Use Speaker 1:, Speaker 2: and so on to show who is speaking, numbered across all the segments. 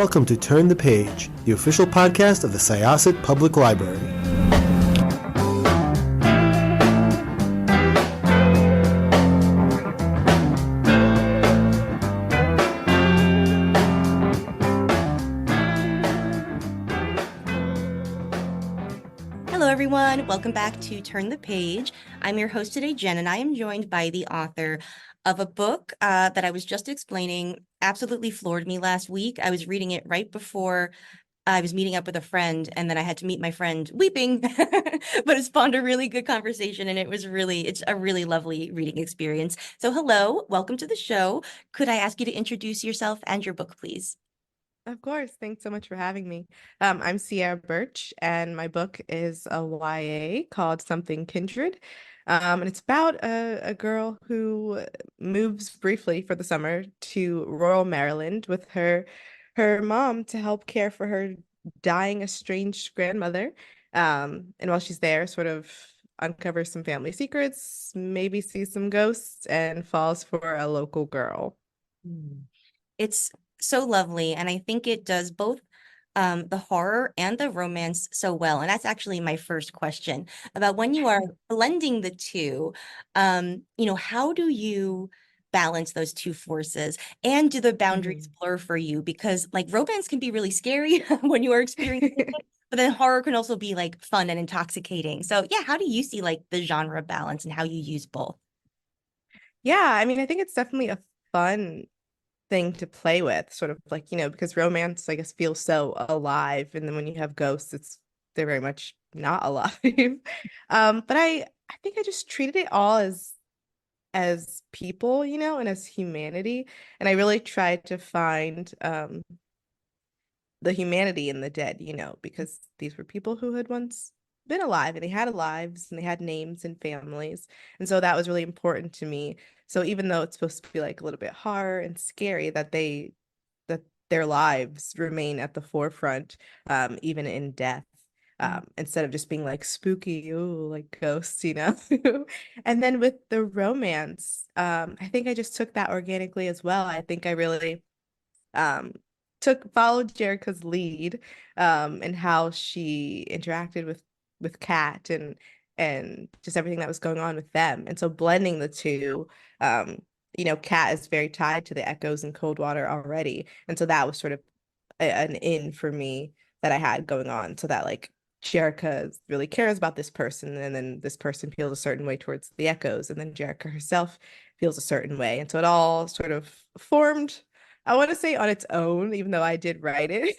Speaker 1: welcome to Turn the Page, the official podcast of the Syosset Public Library.
Speaker 2: Hello, everyone. Welcome back to Turn the Page. I'm your host today, Jen, and I am joined by the author of a book that I was just explaining. Absolutely floored me last week. I was reading it right before I was meeting up with a friend, and then I had to meet my friend weeping, but it spawned a really good conversation, and it's a really lovely reading experience. So hello, welcome to the show. Could I ask you to introduce yourself and your book, please?
Speaker 3: Of course. Thanks so much for having me. I'm Ciera Burch, and my book is a YA called Something Kindred. And it's about a girl who moves briefly for the summer to rural Maryland with her mom to help care for her dying estranged grandmother. And while she's there, sort of uncovers some family secrets, maybe sees some ghosts, and falls for a local girl.
Speaker 2: It's so lovely, and I think it does both the horror and the romance so well. And that's actually my first question about when you are blending the two, how do you balance those two forces? And do the boundaries blur for you? Because like romance can be really scary when you are experiencing it, but then horror can also be like fun and intoxicating. So yeah, how do you see like the genre balance and how you use both?
Speaker 3: Yeah, I mean, I think it's definitely a fun thing to play with, sort of like, because romance, I guess, feels so alive. And then when you have ghosts, they're very much not alive. But I think I just treated it all as people, and as humanity. And I really tried to find the humanity in the dead, because these were people who had once been alive and they had lives and they had names and families. And so that was really important to me. So even though it's supposed to be like a little bit horror and scary that their lives remain at the forefront, even in death. Instead of just being like spooky, ooh, like ghosts, And then with the romance, I think I just took that organically as well. I think I really um followed Jerica's lead and how she interacted with Kat and just everything that was going on with them. And so blending the two, Kat is very tied to the echoes in Coldwater already. And so that was sort of an in for me that I had going on, so that like Jerica really cares about this person, and then this person feels a certain way towards the echoes, and then Jerica herself feels a certain way. And so it all sort of formed, I want to say, on its own, even though I did write it,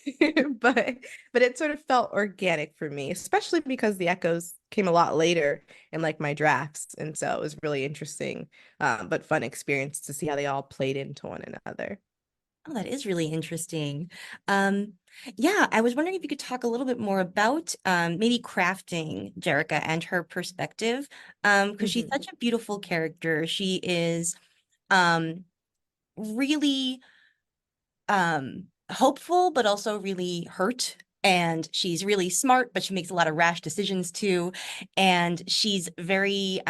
Speaker 3: but it sort of felt organic for me, especially because the echoes came a lot later in like my drafts, and so it was really interesting, but fun experience to see how they all played into one another.
Speaker 2: Oh, that is really interesting. Um, yeah, I was wondering if you could talk a little bit more about maybe crafting Jerica and her perspective, because she's
Speaker 3: Mhm.
Speaker 2: such a beautiful character. She is um, really hopeful, but also really hurt. And she's really smart, but she makes a lot of rash decisions too. And she's very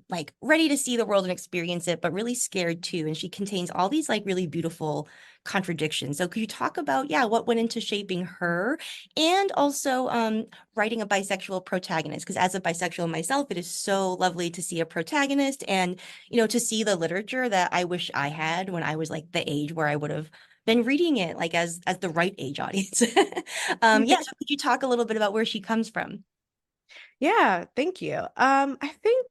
Speaker 2: like ready to see the world and experience it, but really scared too. And she contains all these like really beautiful contradictions. So could you talk about, yeah, what went into shaping her and also writing a bisexual protagonist? Because as a bisexual myself, it is so lovely to see a protagonist and, to see the literature that I wish I had when I was like the age where I would have been reading it like as the right age audience. Yeah, so could you talk a little bit about where she comes from?
Speaker 3: Yeah, thank you. I think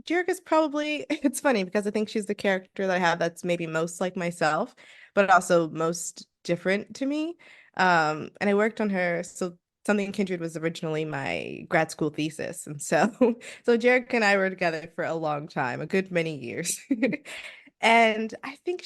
Speaker 3: Jerica's probably, it's funny because I think she's the character that I have that's maybe most like myself, but also most different to me. And I worked on her, so Something Kindred was originally my grad school thesis. And so so Jerica and I were together for a long time, a good many years. And I think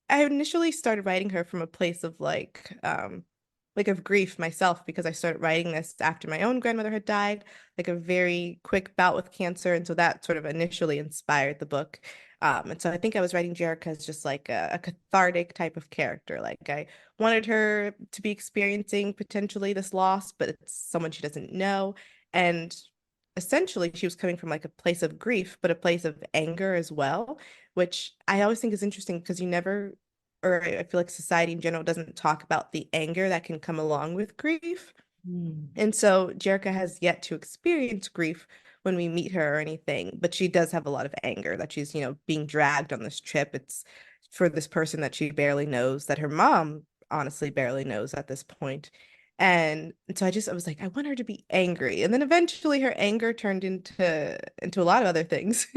Speaker 3: I initially started writing her from a place of like of grief myself, because I started writing this after my own grandmother had died, like a very quick bout with cancer. And so that sort of initially inspired the book. And so I think I was writing Jerica as just like a cathartic type of character. Like I wanted her to be experiencing potentially this loss, but it's someone she doesn't know. And essentially she was coming from like a place of grief, but a place of anger as well, which I always think is interesting because you never or I feel like society in general doesn't talk about the anger that can come along with grief.
Speaker 2: Mm.
Speaker 3: And so Jerica has yet to experience grief when we meet her or anything, but she does have a lot of anger that she's, being dragged on this trip. It's for this person that she barely knows, that her mom honestly barely knows at this point. And so I was like, I want her to be angry. And then eventually her anger turned into a lot of other things,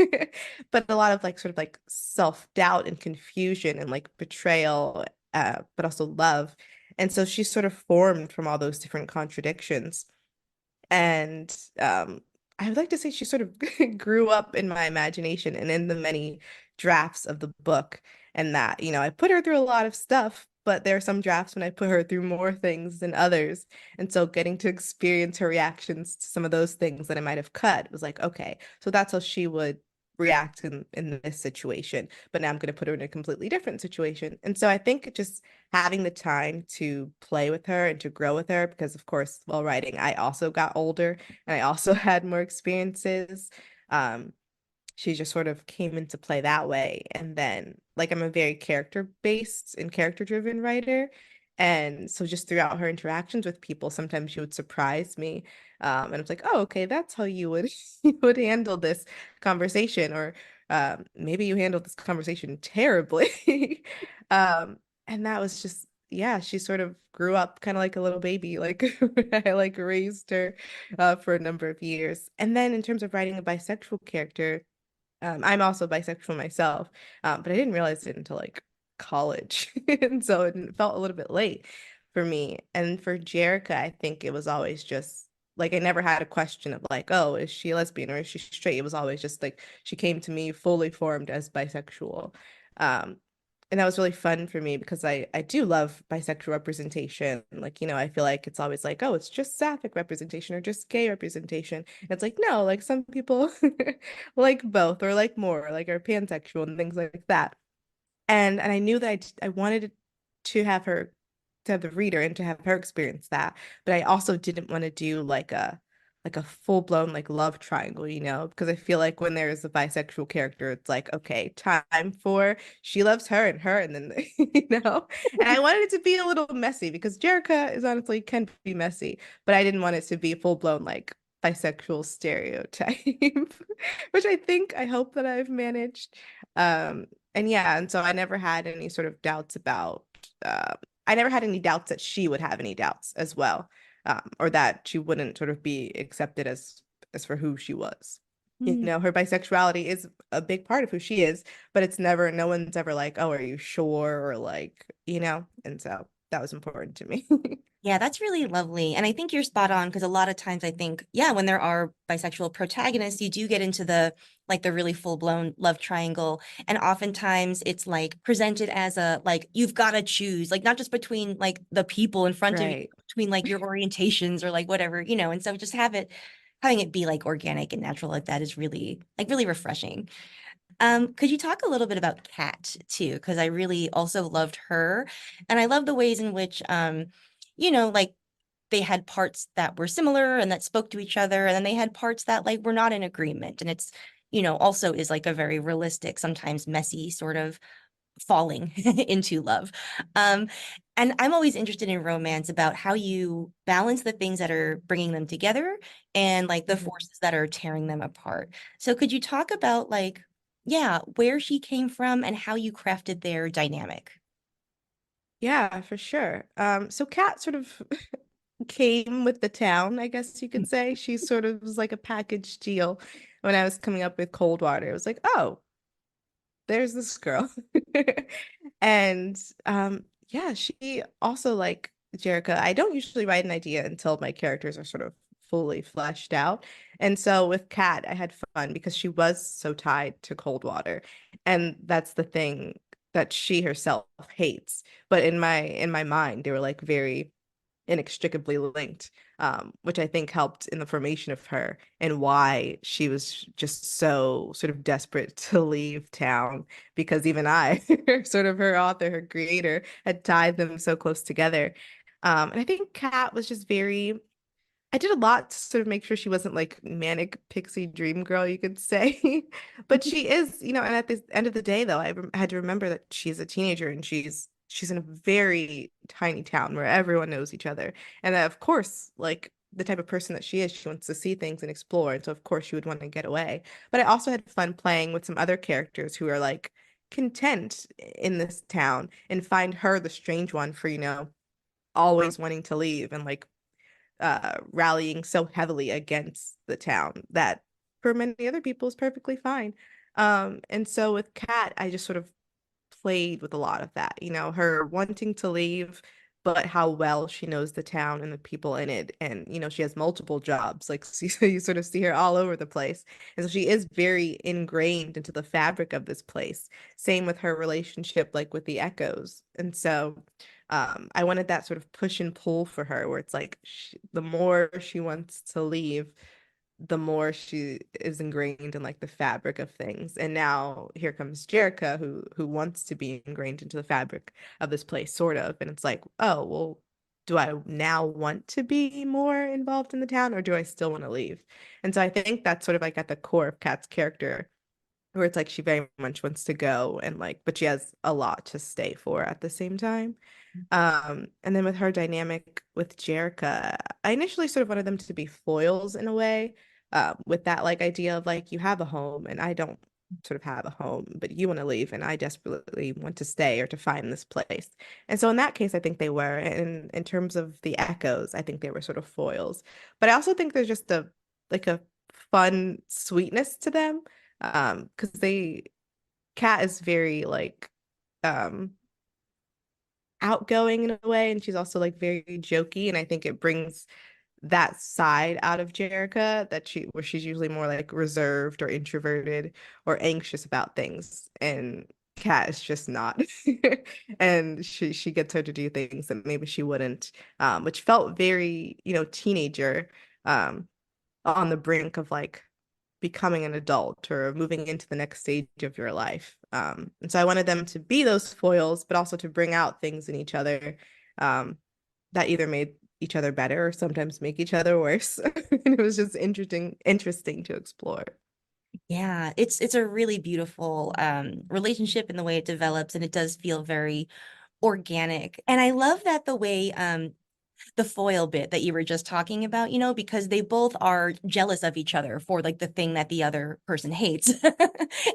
Speaker 3: but a lot of like sort of like self-doubt and confusion and like betrayal, but also love. And so she's sort of formed from all those different contradictions. And I would like to say she sort of grew up in my imagination and in the many drafts of the book. And that, I put her through a lot of stuff, but there are some drafts when I put her through more things than others. And so getting to experience her reactions to some of those things that I might have cut was like, okay, so that's how she would react in this situation. But now I'm going to put her in a completely different situation. And so I think just having the time to play with her and to grow with her, because of course, while writing, I also got older and I also had more experiences. Um, she just sort of came into play that way. And then, like, I'm a very character based and character driven writer. And so, just throughout her interactions with people, sometimes she would surprise me. And it's like, oh, okay, that's how you would you would handle this conversation, or maybe you handled this conversation terribly. And that was just, yeah, she sort of grew up kind of like a little baby, like I like raised her for a number of years. And then in terms of writing a bisexual character, I'm also bisexual myself, but I didn't realize it until like college. And so it felt a little bit late for me. And for Jerica, I think it was always just like I never had a question of like, oh, is she a lesbian or is she straight? It was always just like she came to me fully formed as bisexual. Um, and that was really fun for me because I do love bisexual representation. Like, I feel like it's always like, oh, it's just sapphic representation or just gay representation. And it's like, no, like some people like both or like more, like are pansexual and things like that. And I knew that I wanted to have the reader and to have her experience that, but I also didn't want to do like a full-blown like love triangle, because I feel like when there's a bisexual character, it's like, okay, time for she loves her and then and I wanted it to be a little messy because Jerica is honestly can be messy, but I didn't want it to be full-blown like bisexual stereotype, which I hope that I've managed. And yeah, and so I never had any sort of doubts about, I never had any doubts that she would have any doubts as well, or that she wouldn't sort of be accepted as for who she was. Her bisexuality is a big part of who she is, but it's never, no one's ever like, oh, are you sure? Or like, and so that was important to me.
Speaker 2: Yeah, that's really lovely. And I think you're spot on because a lot of times I think, yeah, when there are bisexual protagonists, you do get into the really full-blown love triangle. And oftentimes it's like presented as a like you've got to choose, like not just between like the people in front of you,
Speaker 3: Right.
Speaker 2: between like your orientations or like whatever, and so just having it be like organic and natural like that is really refreshing. Could you talk a little bit about Kat too? Because I really also loved her. And I love the ways in which like they had parts that were similar and that spoke to each other, and then they had parts that like were not in agreement. And it's, also is like a very realistic, sometimes messy sort of falling into love. Um, and I'm always interested in romance about how you balance the things that are bringing them together and like the
Speaker 3: Mhm.
Speaker 2: forces that are tearing them apart. So could you talk about like, yeah, where she came from and how you crafted their dynamic?
Speaker 3: Yeah, for sure. So Kat sort of came with the town, I guess you could say. She sort of was like a package deal when I was coming up with Coldwater. It was like, oh, there's this girl. And yeah, she also like Jerica. I don't usually write an idea until my characters are sort of fully fleshed out. And so with Kat, I had fun because she was so tied to Coldwater. And that's the thing that she herself hates. But in my mind, they were like very inextricably linked, which I think helped in the formation of her and why she was just so sort of desperate to leave town because even I, sort of her author, her creator, had tied them so close together. And I think Kat was just very, I did a lot to sort of make sure she wasn't like manic pixie dream girl, you could say. But she is, and at the end of the day, though, had to remember that she's a teenager and she's she's in a very tiny town where everyone knows each other. And of course, like the type of person that she is, she wants to see things and explore. And so of course she would want to get away. But I also had fun playing with some other characters who are like content in this town and find her the strange one for, always wanting to leave and like rallying so heavily against the town that for many other people is perfectly fine. And so with Kat, I just sort of played with a lot of that, her wanting to leave, but how well she knows the town and the people in it. And, she has multiple jobs. Like, so you sort of see her all over the place. And so she is very ingrained into the fabric of this place. Same with her relationship, like with the echoes. And so I wanted that sort of push and pull for her, where it's like the more she wants to leave, the more she is ingrained in like the fabric of things. And now here comes Jerica, who wants to be ingrained into the fabric of this place, sort of. And it's like, oh, well, do I now want to be more involved in the town, or do I still want to leave? And so I think that's sort of like at the core of Kat's character, where it's like she very much wants to go and like, but she has a lot to stay for at the same time. And then with her dynamic with Jerica, I initially sort of wanted them to be foils in a way, with that like idea of like you have a home and I don't sort of have a home, but you want to leave and I desperately want to stay or to find this place. And so in that case, I think they were. And in terms of the echoes, I think they were sort of foils. But I also think there's just a fun sweetness to them. Because Kat is very like um outgoing in a way, and she's also like very jokey, and I think it brings that side out of Jerica where she's usually more like reserved or introverted or anxious about things, and Kat is just not. And she gets her to do things that maybe she wouldn't, which felt very, teenager, um on the brink of like becoming an adult or moving into the next stage of your life. And so I wanted them to be those foils, but also to bring out things in each other, that either made each other better or sometimes make each other worse. And it was just interesting to explore.
Speaker 2: Yeah, it's a really beautiful relationship in the way it develops, and it does feel very organic. And I love that the way the foil bit that you were just talking about, because they both are jealous of each other for like the thing that the other person hates.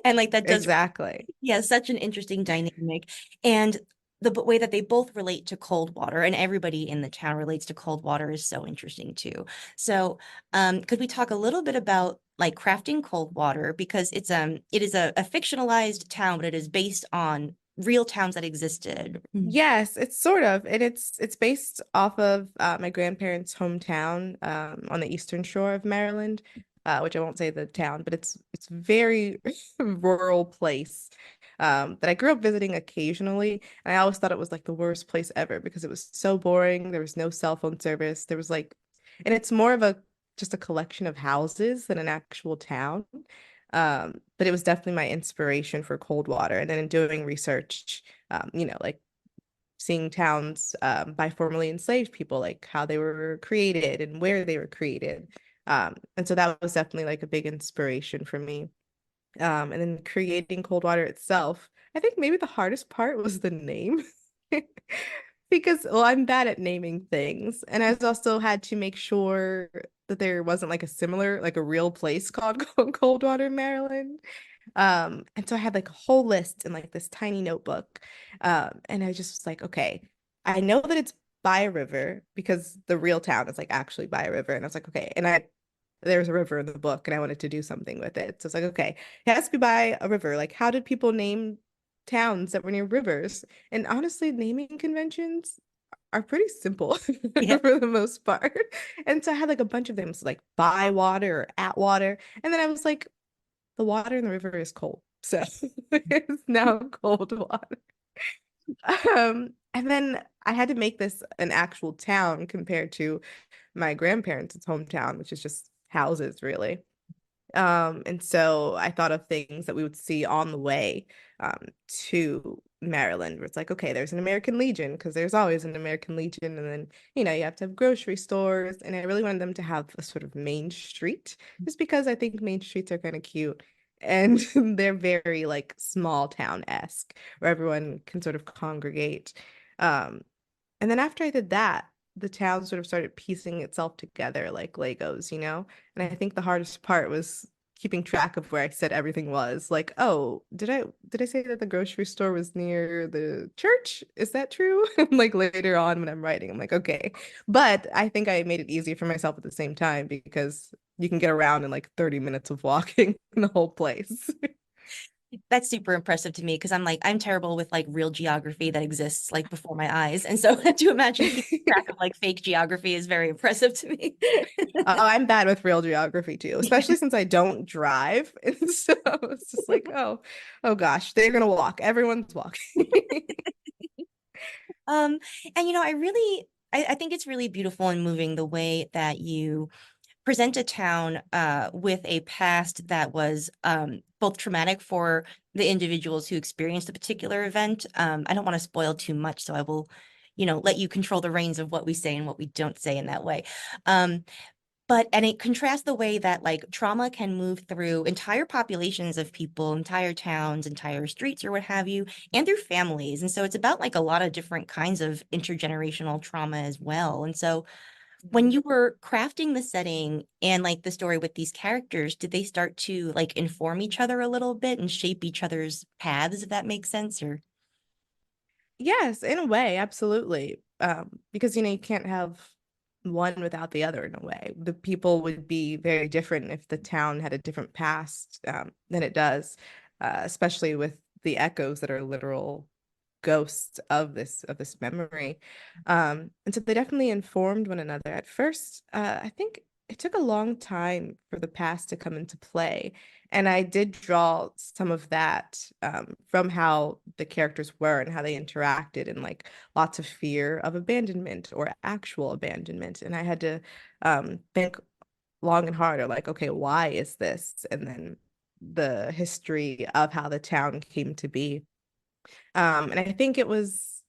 Speaker 2: And like that does,
Speaker 3: Exactly.
Speaker 2: yeah, such an interesting dynamic. And the way that they both relate to cold water, and everybody in the town relates to cold water, is so interesting too. So could we talk a little bit about like crafting cold water, because it is a fictionalized town, but it is based on real towns that existed.
Speaker 3: Yes, it's sort of, and it's based off of my grandparents' hometown, on the eastern shore of Maryland, which I won't say the town, but it's very rural place, that I grew up visiting occasionally, and I always thought it was like the worst place ever because it was so boring. There was no cell phone service. There was like, and it's more of a just a collection of houses than an actual town. But it was definitely my inspiration for cold water. And then in doing research, like seeing towns, by formerly enslaved people, like how they were created and where they were created. And so that was definitely like a big inspiration for me. And then creating cold water itself, I think maybe the hardest part was the name. Because, well, I'm bad at naming things. And I also had to make sure that there wasn't like a similar, like a real place called Coldwater, Maryland. And so I had like a whole list in like this tiny notebook. And I just was like, okay, I know that it's by a river because the real town is like actually by a river. And I was like, okay, there's a river in the book and I wanted to do something with it. So it's like, okay, it has to be by a river. Like, how did people name towns that were near rivers? And honestly, naming conventions are pretty simple
Speaker 2: Yeah.
Speaker 3: for the most part. And so I had like a bunch of them, so like by water or at water. And then I was like, the water in the river is cold. So it's now cold water. And then I had to make this an actual town compared to my grandparents' hometown, which is just houses, really. And so I thought of things that we would see on the way, to Maryland, where it's like, okay, there's an American Legion, because there's always an American Legion, and then, you have to have grocery stores, and I really wanted them to have a sort of main street, just because I think main streets are kind of cute. and they're very like small town-esque where everyone can sort of congregate. Um, and then after I did that, the town sort of started piecing itself together like Legos, you know? And I think the hardest part was keeping track of where I said everything was. Like, oh, did I say that the grocery store was near the church? Is that true? Like later on when I'm writing, I'm like, okay. But I think I made it easier for myself at the same time because you can get around in like 30 minutes of walking in the whole place.
Speaker 2: That's super impressive to me because I'm terrible with like real geography that exists like before my eyes. And so to imagine keeping track of like fake geography is very impressive to me.
Speaker 3: Oh, I'm bad with real geography too, especially since I don't drive. And so it's just like, oh gosh, they're gonna walk. Everyone's walking.
Speaker 2: Um, and I think it's really beautiful and moving the way that you present a town with a past that was both traumatic for the individuals who experienced a particular event. I don't want to spoil too much, so I will, let you control the reins of what we say and what we don't say in that way. And it contrasts the way that like trauma can move through entire populations of people, entire towns, entire streets, or what have you, and through families. And so it's about like a lot of different kinds of intergenerational trauma as well. And so when you were crafting the setting and like the story with these characters, did they start to like inform each other a little bit and shape each other's paths, if that makes sense? Or
Speaker 3: Yes, in a way, absolutely. Because you can't have one without the other in a way. The people would be very different if the town had a different past than it does, especially with the echoes that are literal ghosts of this memory. And so they definitely informed one another. At first, I think it took a long time for the past to come into play. And I did draw some of that from how the characters were and how they interacted, and like lots of fear of abandonment or actual abandonment. And I had to think long and hard, or like, okay, why is this? And then the history of how the town came to be. And I think it was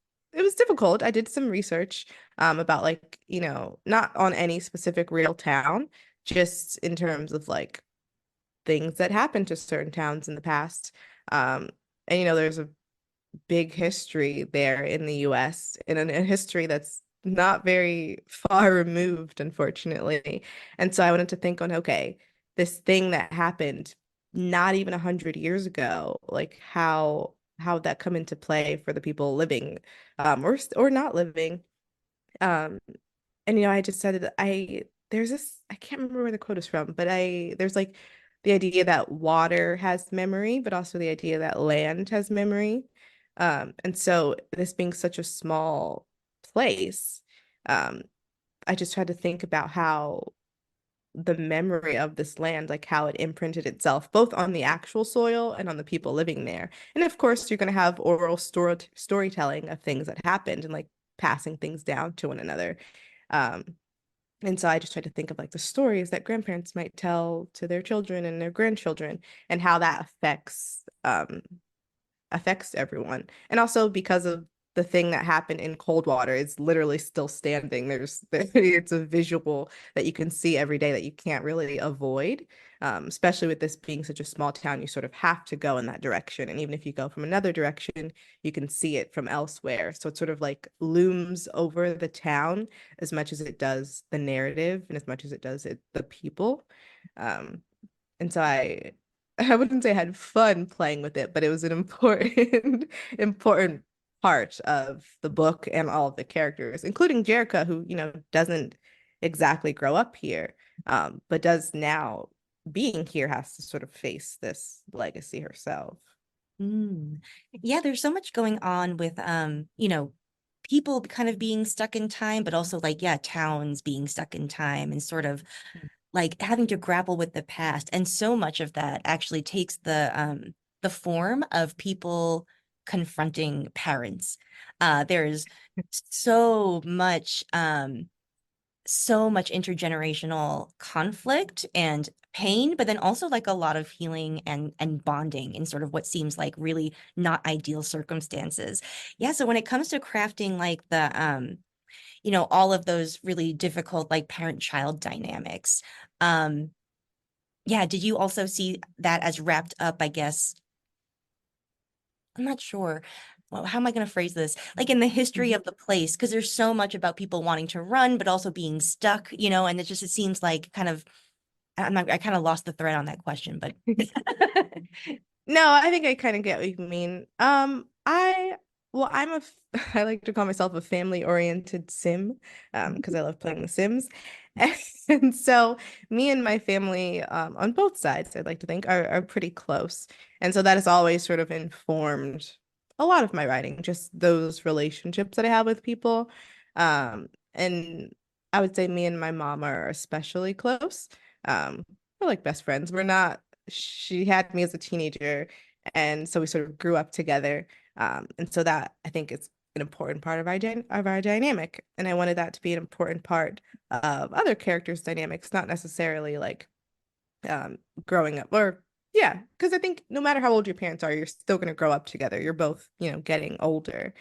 Speaker 3: difficult. I did some research about like, not on any specific real town, just in terms of like things that happened to certain towns in the past. And there's a big history there in the US, and a history that's not very far removed, unfortunately. And so I wanted to think on, okay, this thing that happened not even 100 years ago, like how would that come into play for the people living or not living. Um, and I just said that there's this, I can't remember where the quote is from, but there's like the idea that water has memory, but also the idea that land has memory. And so this being such a small place, um, I just tried to think about how the memory of this land, like how it imprinted itself both on the actual soil and on the people living there. And of course, you're going to have oral storytelling of things that happened and like passing things down to one another. Um, and so I just tried to think of like the stories that grandparents might tell to their children and their grandchildren, and how that affects everyone. And also because of the thing that happened in Coldwater is literally still standing. It's a visual that you can see every day that you can't really avoid. Especially with this being such a small town, you sort of have to go in that direction. And even if you go from another direction, you can see it from elsewhere. So it sort of like looms over the town as much as it does the narrative, and as much as it does the people. Um, and so I wouldn't say I had fun playing with it, but it was an important important part of the book and all of the characters, including Jerica, who, doesn't exactly grow up here, but does now, being here, has to sort of face this legacy herself.
Speaker 2: Yeah, there's so much going on with people kind of being stuck in time, but also like, yeah, towns being stuck in time and sort of like having to grapple with the past. And so much of that actually takes the form of people confronting parents. There's so much so much intergenerational conflict and pain, but then also like a lot of healing and bonding in sort of what seems like really not ideal circumstances. Yeah, so when it comes to crafting like all of those really difficult like parent-child dynamics, um Yeah, did you also see that as wrapped up, I guess? I'm not sure. Well, how am I going to phrase this? Like in the history of the place, because there's so much about people wanting to run, but also being stuck, you know, and it seems like kind of, I kind of lost the thread on that question, but
Speaker 3: No, I think I kind of get what you mean. I'm I like to call myself a family-oriented sim, because I love playing The Sims. And so me and my family, on both sides, I'd like to think, are pretty close. And so that has always sort of informed a lot of my writing, just those relationships that I have with people. And I would say me and my mom are especially close. We're like best friends. We're not She had me as a teenager, and so we sort of grew up together. And so that I think is an important part of our dynamic, and I wanted that to be an important part of other characters' dynamics, not necessarily like growing up, or yeah, because I think no matter how old your parents are, you're still going to grow up together. You're both, getting older.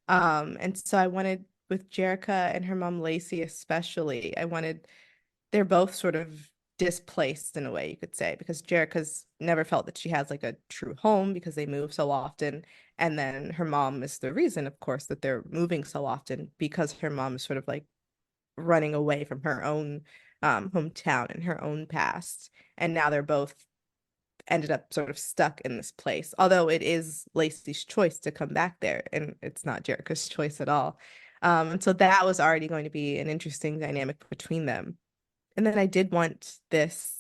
Speaker 3: And so I wanted, with Jerica and her mom Lacey especially, I wanted, they're both sort of displaced in a way, you could say, because Jerica's never felt that she has like a true home because they move so often. And then her mom is the reason, of course, that they're moving so often, because her mom is sort of like running away from her own hometown and her own past. And now they're both ended up sort of stuck in this place. Although it is Lacey's choice to come back there, and it's not Jerica's choice at all. And so that was already going to be an interesting dynamic between them. And then I did want this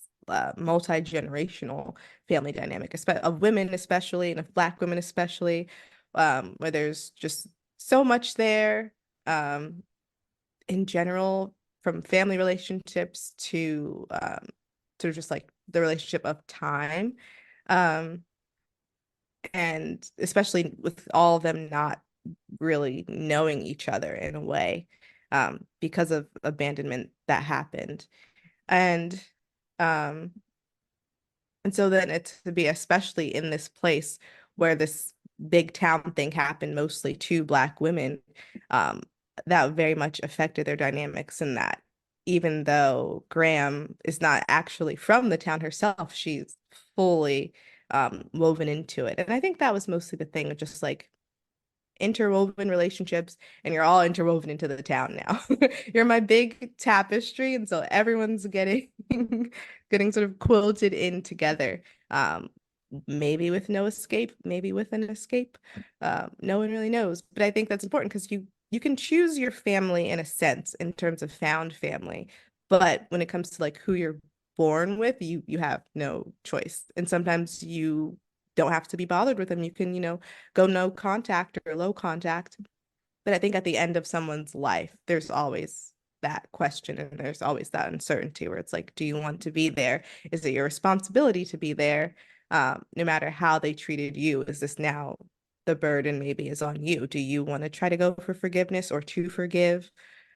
Speaker 3: multi-generational family dynamic, of women especially, and of Black women especially, where there's just so much there, in general, from family relationships to sort of just like the relationship of time. Um, and especially with all of them not really knowing each other in a way, because of abandonment that happened. And um and so then it's to be especially in this place where this big town thing happened, mostly to Black women, um, that very much affected their dynamics. And that even though Graham is not actually from the town herself, she's fully woven into it. And I think that was mostly the thing of just like interwoven relationships, and you're all interwoven into the town now. You're my big tapestry, and so everyone's getting getting sort of quilted in together. Maybe with no escape, maybe with an escape. No one really knows, but I think that's important because you can choose your family in a sense in terms of found family, but when it comes to like who you're born with, you have no choice, and sometimes you don't have to be bothered with them. You can, go no contact or low contact. But I think at the end of someone's life, there's always that question, and there's always that uncertainty where it's like, do you want to be there? Is it your responsibility to be there? No matter how they treated you, is this now the burden maybe is on you? Do you want to try to go for forgiveness or to forgive?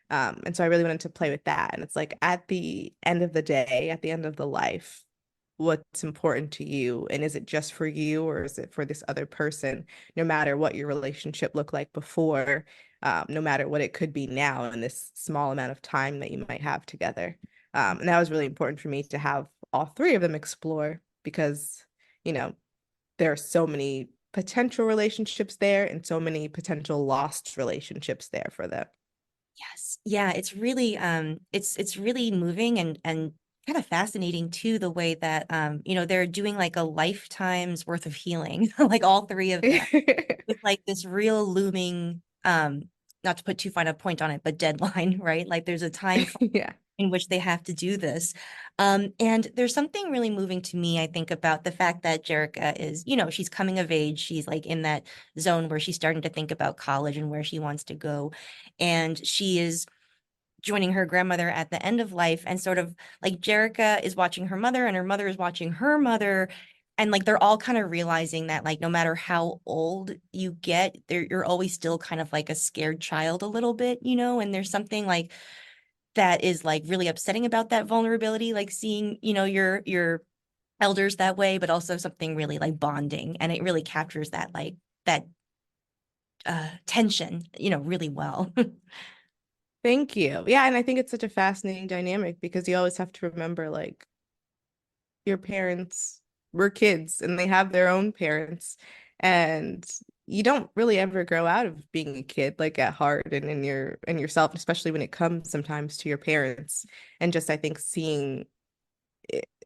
Speaker 3: And so I really wanted to play with that. And it's like at the end of the day, at the end of the life, what's important to you, and is it just for you or is it for this other person, no matter what your relationship looked like before, no matter what it could be now in this small amount of time that you might have together. And that was really important for me to have all three of them explore, because you know there are so many potential relationships there and so many potential lost relationships there for them.
Speaker 2: yes. Yeah, it's really it's really moving and kind of fascinating too, the way that they're doing like a lifetime's worth of healing, like all three of them, with like this real looming not to put too fine a point on it, but deadline, right? Like there's a time
Speaker 3: Yeah.
Speaker 2: in which they have to do this. And there's something really moving to me, I think, about the fact that Jerica is, she's coming of age. She's like in that zone where she's starting to think about college and where she wants to go. And she is joining her grandmother at the end of life. And sort of like Jerica is watching her mother and her mother is watching her mother. And like they're all kind of realizing that like no matter how old you get, you're always still kind of like a scared child a little bit, and there's something like that is like really upsetting about that vulnerability, like seeing, your elders that way, but also something really like bonding. And it really captures that like that tension, really well.
Speaker 3: Thank you. Yeah, and I think it's such a fascinating dynamic because you always have to remember, like, your parents were kids and they have their own parents, and you don't really ever grow out of being a kid, like at heart and in yourself, especially when it comes sometimes to your parents. And just I think seeing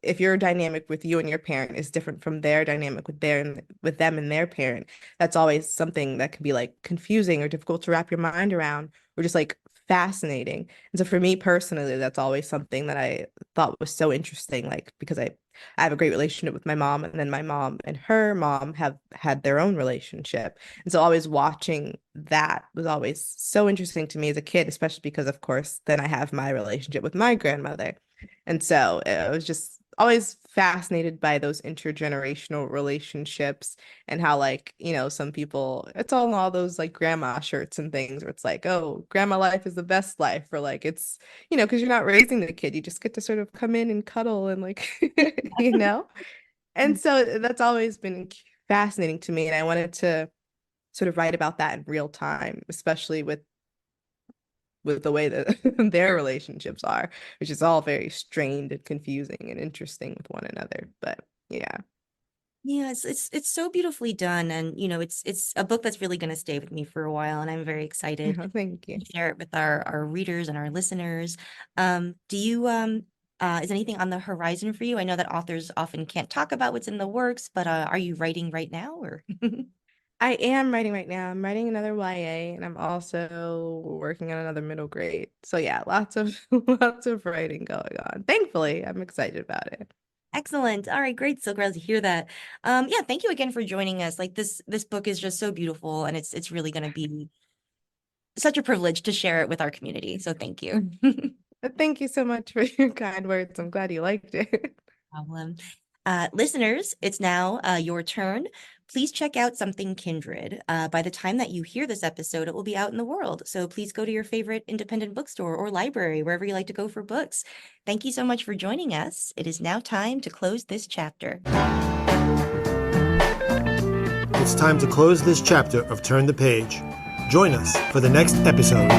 Speaker 3: if your dynamic with you and your parent is different from their dynamic with them and their parent, that's always something that can be like confusing or difficult to wrap your mind around, or just like fascinating. And so for me personally, that's always something that I thought was so interesting, like because I have a great relationship with my mom, and then my mom and her mom have had their own relationship. And so always watching that was always so interesting to me as a kid, especially because of course then I have my relationship with my grandmother. And so I was just always fascinated by those intergenerational relationships, and how like, some people, it's all those like grandma shirts and things where it's like, oh, grandma life is the best life, or like it's, because you're not raising the kid, you just get to sort of come in and cuddle and like, you know? And so that's always been fascinating to me. And I wanted to sort of write about that in real time, especially with the way that their relationships are, which is all very strained and confusing and interesting with one another. But yeah.
Speaker 2: Yeah, it's so beautifully done, and it's a book that's really going to stay with me for a while, and I'm very excited
Speaker 3: Thank you.
Speaker 2: to share it with our readers and our listeners. Do you is anything on the horizon for you? I know that authors often can't talk about what's in the works, but are you writing right now, or?
Speaker 3: I am writing right now. I'm writing another YA, and I'm also working on another middle grade. So yeah, lots of lots of writing going on. Thankfully, I'm excited about it.
Speaker 2: Excellent. All right, great. So glad to hear that. Yeah, thank you again for joining us. Like this book is just so beautiful, and it's really going to be such a privilege to share it with our community. So thank you.
Speaker 3: But thank you so much for your kind words. I'm glad you liked it.
Speaker 2: Problem. Listeners, it's now your turn. Please check out Something Kindred. By the time that you hear this episode, it will be out in the world. So please go to your favorite independent bookstore or library, wherever you like to go for books. Thank you so much for joining us. It is now time to close this chapter.
Speaker 1: It's time to close this chapter of Turn the Page. Join us for the next episode.